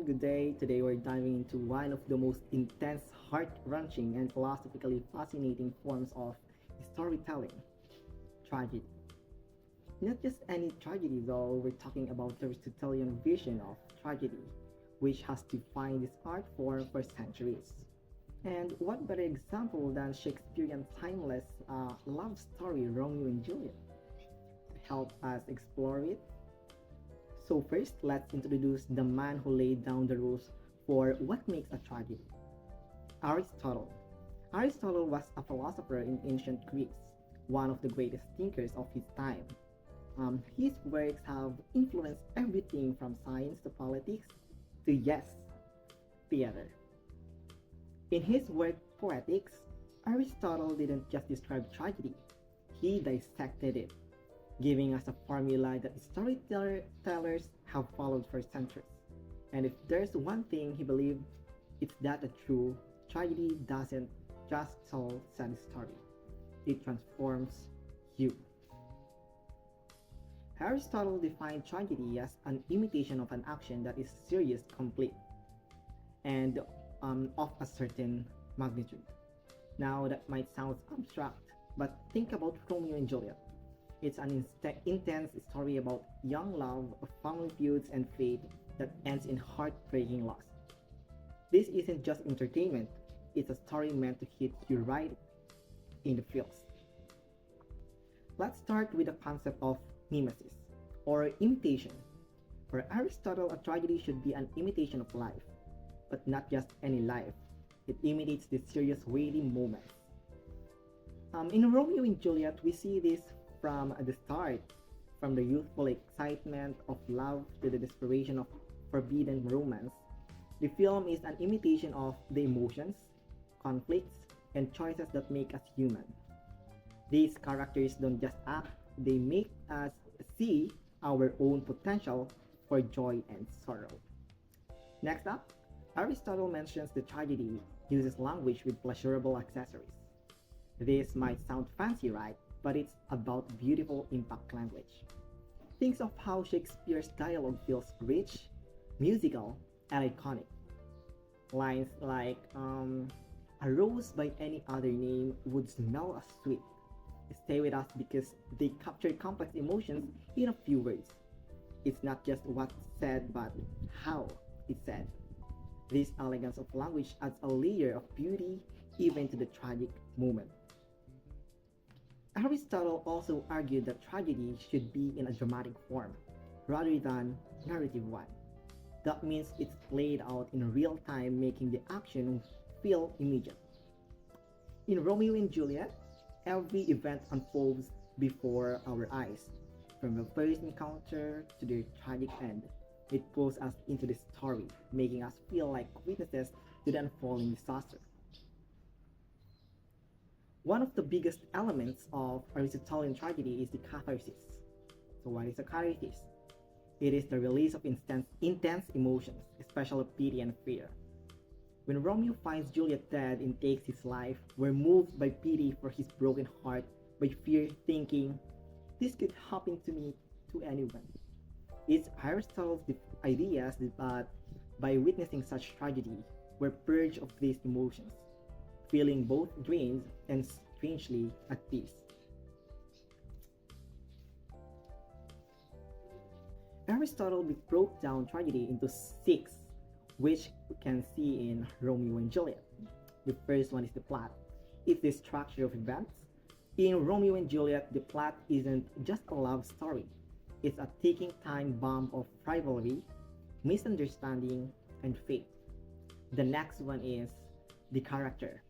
good day. Today we're diving into one of the most intense, heart-wrenching, and philosophically fascinating forms of storytelling, tragedy. Not just any tragedy though, we're talking about the Aristotelian vision of tragedy, which has defined this art form for centuries. And what better example than Shakespearean timeless love story Romeo and Juliet to help us explore it. So first, let's introduce the man who laid down the rules for what makes a tragedy. Aristotle. Aristotle was a philosopher in ancient Greece, one of the greatest thinkers of his time. His works have influenced everything from science to politics to, yes, theater. In his work Poetics, Aristotle didn't just describe tragedy, he dissected it, giving us a formula that storytellers have followed for centuries. And if there's one thing he believed, it's that a true tragedy doesn't just tell sad story, it transforms you. Aristotle defined tragedy as an imitation of an action that is serious, complete, and of a certain magnitude. Now that might sound abstract, but think about Romeo and Juliet. It's an intense story about young love, family feuds, and fate that ends in heartbreaking loss. This isn't just entertainment, it's a story meant to hit you right in the feels. Let's start with the concept of mimesis, or imitation. For Aristotle, a tragedy should be an imitation of life, but not just any life. It imitates the serious, weighty moments. In Romeo and Juliet, we see this from the start, from the youthful excitement of love to the desperation of forbidden romance. The film is an imitation of the emotions, conflicts, and choices that make us human. These characters don't just act, they make us see our own potential for joy and sorrow. Next up, Aristotle mentions the tragedy uses language with pleasurable accessories. This might sound fancy, right? But it's about beautiful impact language. Think of how Shakespeare's dialogue feels rich, musical, and iconic. Lines like, a rose by any other name would smell as sweet. Stay with us because they capture complex emotions in a few words. It's not just what's said, but how it's said. This elegance of language adds a layer of beauty even to the tragic moment. Aristotle also argued that tragedy should be in a dramatic form, rather than narrative one. That means it's played out in real time, making the action feel immediate. In Romeo and Juliet, every event unfolds before our eyes, from the first encounter to their tragic end. It pulls us into the story, making us feel like witnesses to the unfolding disaster. One of the biggest elements of Aristotelian tragedy is the catharsis. So, what is a catharsis? It is the release of intense emotions, especially pity and fear. When Romeo finds Juliet dead and takes his life, we're moved by pity for his broken heart, by fear, thinking, this could happen to me, to anyone. It's Aristotle's ideas that by witnessing such tragedy, we're purged of these emotions, feeling both drained and strangely at peace. Aristotle broke down tragedy into six, which we can see in Romeo and Juliet. The first one is the plot. It's the structure of events. In Romeo and Juliet, the plot isn't just a love story. It's a ticking time bomb of rivalry, misunderstanding, and fate. The next one is the character.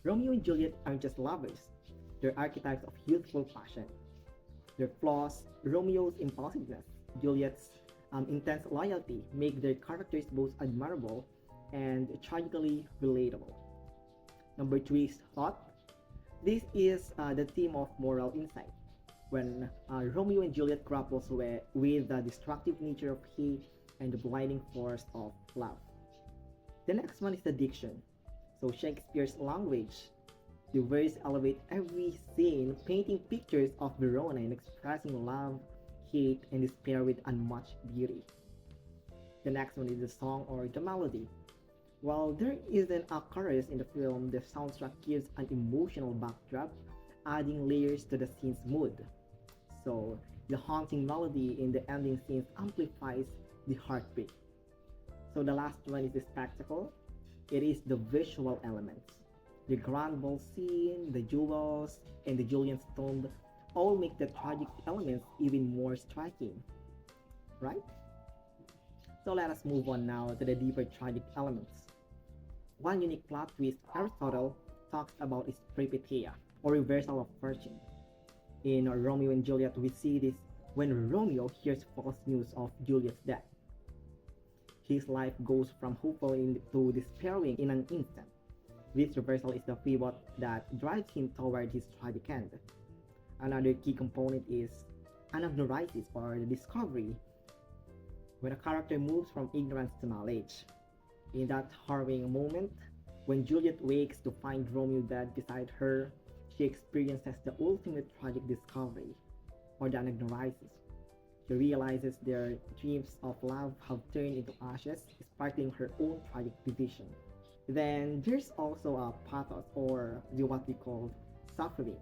Romeo and Juliet aren't just lovers, they're archetypes of youthful passion. Their flaws, Romeo's impulsiveness, Juliet's intense loyalty, make their characters both admirable and tragically relatable. Number three is thought. This is the theme of moral insight. When Romeo and Juliet grapples with the destructive nature of hate and the blinding force of love. The next one is the diction. So Shakespeare's language. The verse elevate every scene, painting pictures of Verona and expressing love, hate, and despair with unmatched beauty. The next one is the song or the melody. While there isn't a chorus in the film, the soundtrack gives an emotional backdrop, adding layers to the scene's mood. So, the haunting melody in the ending scenes amplifies the heartbeat. So, the last one is the spectacle. It is the visual elements. The grand ball scene, the jewels, and the Julian's tomb all make the tragic elements even more striking, right? So let us move on now to the deeper tragic elements. One unique plot twist Aristotle talks about is peripeteia, or reversal of fortune. In Romeo and Juliet, we see this when Romeo hears false news of Juliet's death. His life goes from hopeful to despairing in an instant. This reversal is the pivot that drives him toward his tragic end. Another key component is anagnorisis, or the discovery, when a character moves from ignorance to knowledge. In that harrowing moment, when Juliet wakes to find Romeo dead beside her, she experiences the ultimate tragic discovery, or the anagnorisis. She realizes their dreams of love have turned into ashes, sparkling her own tragic division. Then there's also a pathos, or what we call suffering.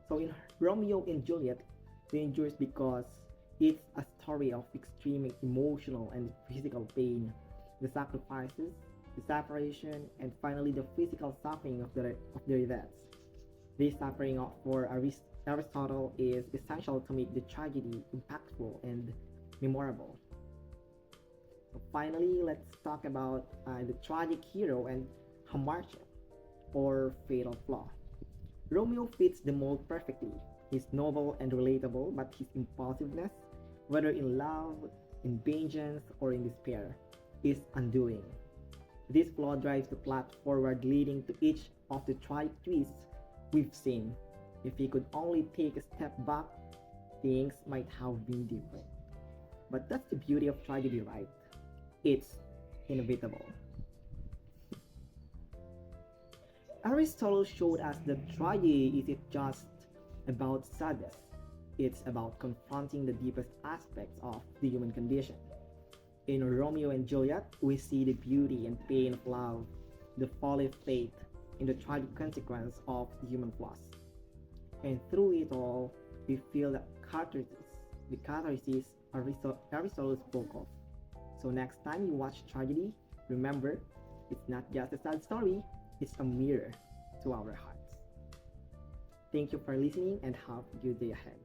So in Romeo and Juliet, they endures because it's a story of extreme emotional and physical pain, the sacrifices, the separation, and finally the physical suffering of their deaths. This suffering for Aristotle is essential to make the tragedy impactful and memorable. So finally, let's talk about the tragic hero and hamartia, or fatal flaw. Romeo fits the mold perfectly. He's noble and relatable, but his impulsiveness, whether in love, in vengeance, or in despair, is undoing. This flaw drives the plot forward, leading to each of the tragic twists we've seen. If he could only take a step back, things might have been different. But that's the beauty of tragedy, right? It's inevitable. Aristotle showed us that tragedy isn't just about sadness, it's about confronting the deepest aspects of the human condition. In Romeo and Juliet, we see the beauty and pain of love, the folly of fate, and the tragic consequence of the human flaws. And through it all, we feel the catharsis Aristotle spoke of. So next time you watch tragedy, remember, it's not just a sad story, it's a mirror to our hearts. Thank you for listening and have a good day ahead.